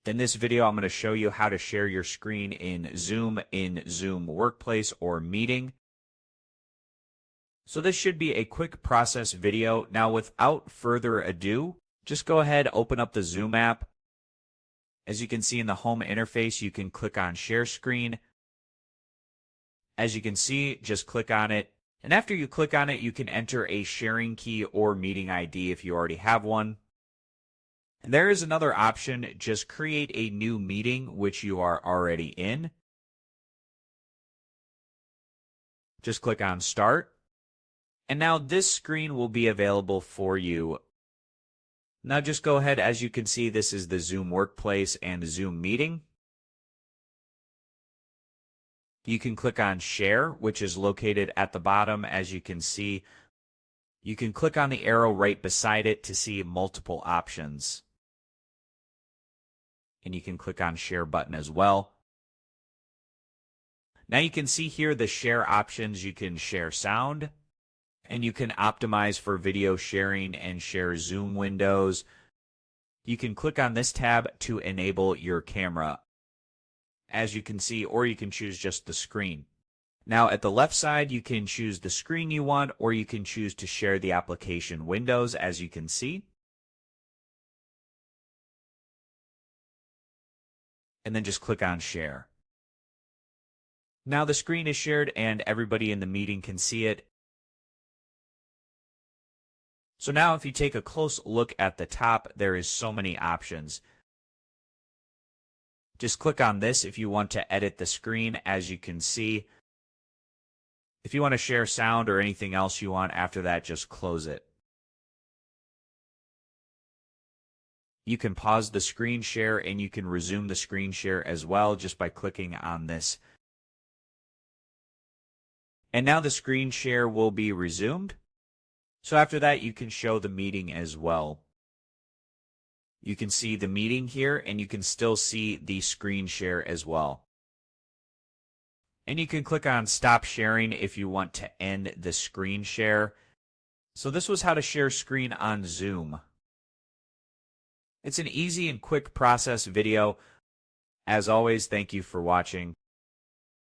In this video, I'm going to show you how to share your screen in Zoom Workplace or Meeting. So this should be a quick process video. Now, without further ado, just go ahead, open up the Zoom app. As you can see in the home interface, you can click on Share Screen. As you can see, just click on it. And after you click on it, you can enter a sharing key or meeting ID if you already have one. And there is another option, just create a new meeting which you are already in. Just click on Start. And now this screen will be available for you. Now just go ahead, as you can see, this is the Zoom Workplace and Zoom Meeting. You can click on Share, which is located at the bottom, as you can see. You can click on the arrow right beside it to see multiple options. And you can click on Share button as well. Now you can see here the share options. You can share sound, and you can optimize for video sharing and share Zoom windows. You can click on this tab to enable your camera, as you can see, or you can choose just the screen. Now at the left side, you can choose the screen you want, or you can choose to share the application windows, as you can see. And then just click on Share. Now the screen is shared and everybody in the meeting can see it. So now if you take a close look at the top, there is so many options. Just click on this if you want to edit the screen, as you can see. If you want to share sound or anything else you want after that, just close it. You can pause the screen share and you can resume the screen share as well just by clicking on this. And now the screen share will be resumed. So after that, you can show the meeting as well. You can see the meeting here, and you can still see the screen share as well. And you can click on Stop Sharing if you want to end the screen share. So this was how to share screen on Zoom. It's an easy and quick process video. As always, thank you for watching.